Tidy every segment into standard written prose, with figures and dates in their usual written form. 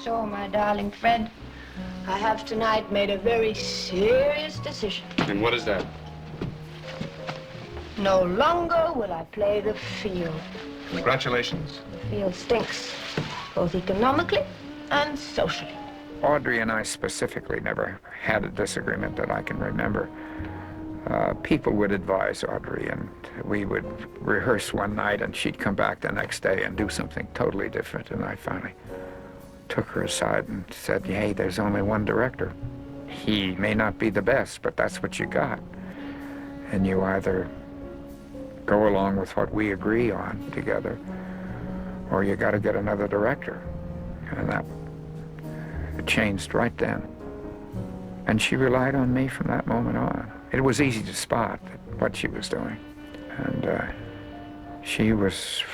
so, my darling Fred. I have tonight made a very serious decision. And what is that? No longer will I play the field. Congratulations. The field stinks, both economically and socially. Audrey and I specifically never had a disagreement that I can remember. People would advise Audrey, and we would rehearse one night, and she'd come back the next day and do something totally different. And I finally took her aside and said, hey, there's only one director. He may not be the best, but that's what you got. And you either go along with what we agree on together, or you got to get another director. And that changed right then. And she relied on me from that moment on. It was easy to spot what she was doing. And she was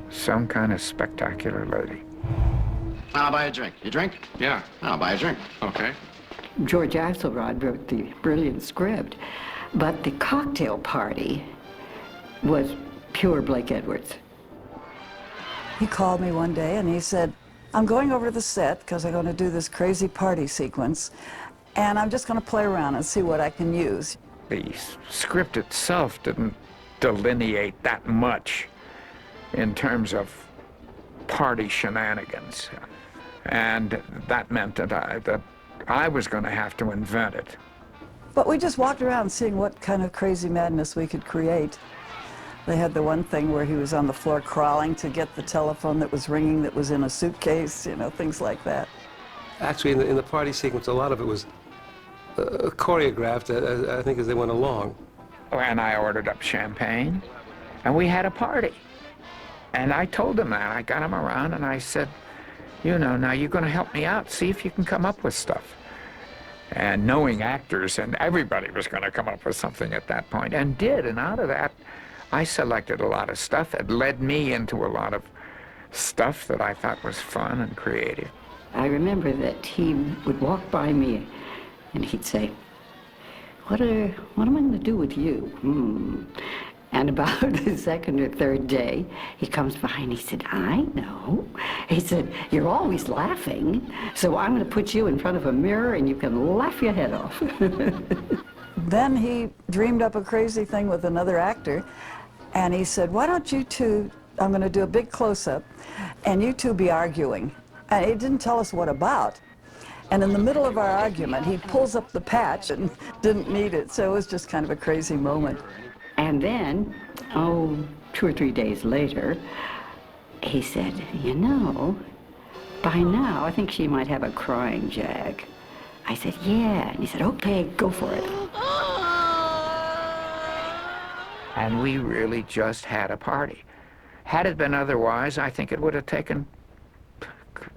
some kind of spectacular lady. I'll buy a drink. You drink? Yeah. I'll buy a drink. Okay. George Axelrod wrote the brilliant script, but the cocktail party was pure Blake Edwards. He called me one day and he said, I'm going over to the set because I'm going to do this crazy party sequence, and I'm just going to play around and see what I can use. The script itself didn't delineate that much in terms of party shenanigans, and that meant that I was going to have to invent it. But we just walked around seeing what kind of crazy madness we could create. They had the one thing where he was on the floor crawling to get the telephone that was ringing that was in a suitcase, you know, things like that. Actually, in the party sequence, a lot of it was choreographed, I think, as they went along. And I ordered up champagne, and we had a party. And I told him that. I got him around, and I said, you know, now you're going to help me out. See if you can come up with stuff. And knowing actors, and everybody was going to come up with something at that point, and did. And out of that, I selected a lot of stuff that led me into a lot of stuff that I thought was fun and creative. I remember that he would walk by me and he'd say, what am I going to do with you? And about the second or third day, he comes by and he said, I know. He said, you're always laughing, so I'm going to put you in front of a mirror and you can laugh your head off. Then he dreamed up a crazy thing with another actor, and he said, why don't you two, I'm going to do a big close-up, and you two be arguing. And he didn't tell us what about. And in the middle of our argument, he pulls up the patch and didn't need it, so it was just kind of a crazy moment. And then, 2 or 3 days later, he said, you know, by now I think she might have a crying jag. I said, yeah. And he said, okay, go for it. And we really just had a party. Had it been otherwise, I think it would have taken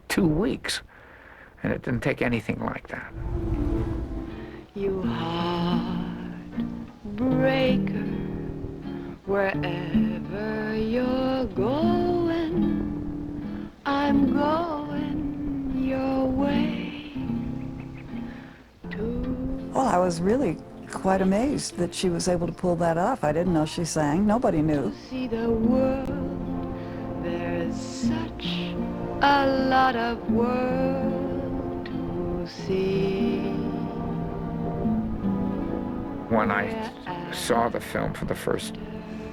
2 weeks. And it didn't take anything like that. You heartbreaker, wherever you're going, I'm going your way too. Well, I was really quite amazed that she was able to pull that off. I didn't know she sang. Nobody knew. See the world, there's such a lot of world to see. When I saw the film for the first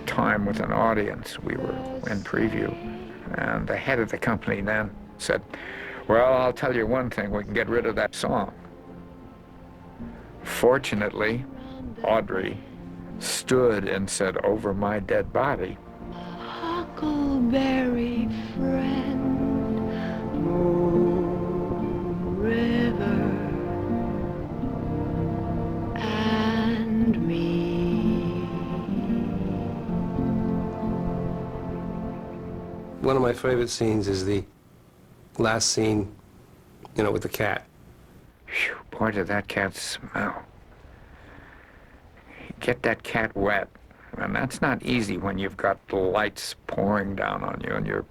time with an audience, we were in preview, and the head of the company then said, well, I'll tell you one thing, we can get rid of that song. Fortunately, Audrey stood and said, over my dead body. Huckleberry friend, Moon River, and me. One of my favorite scenes is the last scene, you know, with the cat. Whew, boy, did that cat smell. Get that cat wet, and that's not easy when you've got the lights pouring down on you and you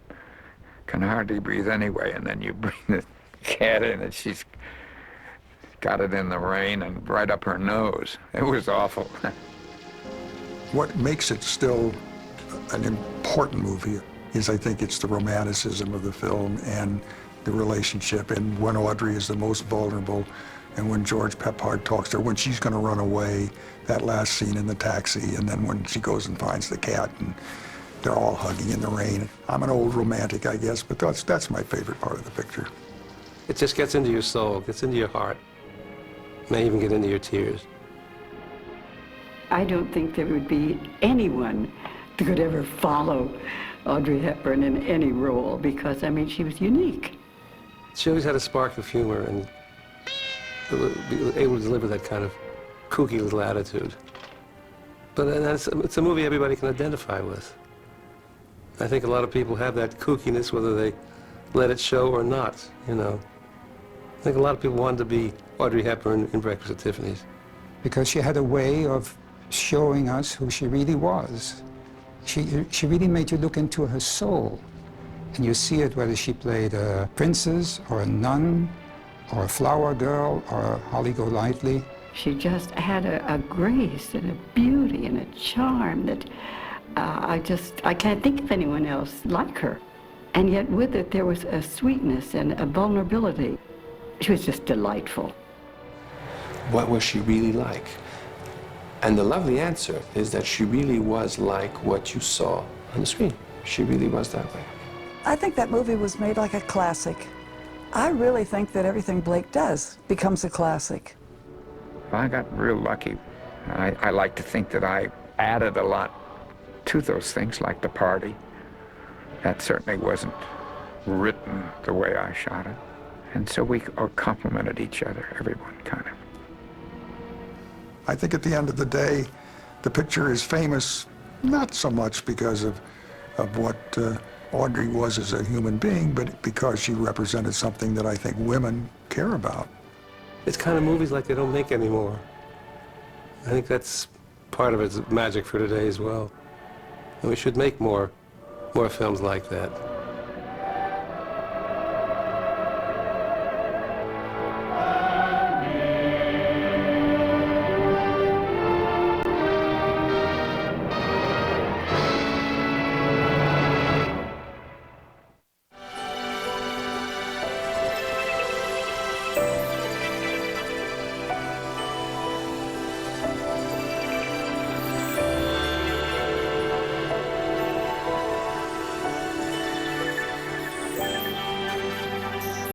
can hardly breathe anyway, and then you bring the cat in and she's got it in the rain and right up her nose. It was awful. What makes it still an important movie is, I think, it's the romanticism of the film and the relationship, and when Audrey is the most vulnerable, and when George Peppard talks to her, when she's going to run away, that last scene in the taxi, and then when she goes and finds the cat, and they're all hugging in the rain. I'm an old romantic, I guess, but that's my favorite part of the picture. It just gets into your soul, gets into your heart, may even get into your tears. I don't think there would be anyone that could ever follow Audrey Hepburn in any role because, I mean, she was unique. She always had a spark of humor and be able to deliver that kind of kooky little attitude. But it's a movie everybody can identify with. I think a lot of people have that kookiness, whether they let it show or not, you know. I think a lot of people wanted to be Audrey Hepburn in Breakfast at Tiffany's. Because she had a way of showing us who she really was. She really made you look into her soul. And you see it whether she played a princess or a nun or a flower girl or a Holly Golightly. She just had a grace and a beauty and a charm that I can't think of anyone else like her. And yet with it there was a sweetness and a vulnerability. She was just delightful. What was she really like? And the lovely answer is that she really was like what you saw on the screen. She really was that way. I think that movie was made like a classic. I really think that everything Blake does becomes a classic. I got real lucky. I like to think that I added a lot to those things, like the party. That certainly wasn't written the way I shot it. And so we complemented each other, everyone kind of. I think at the end of the day, the picture is famous not so much because of what Audrey was as a human being, but because she represented something that I think women care about. It's kind of movies like they don't make anymore. I think that's part of its magic for today as well. And we should make more films like that.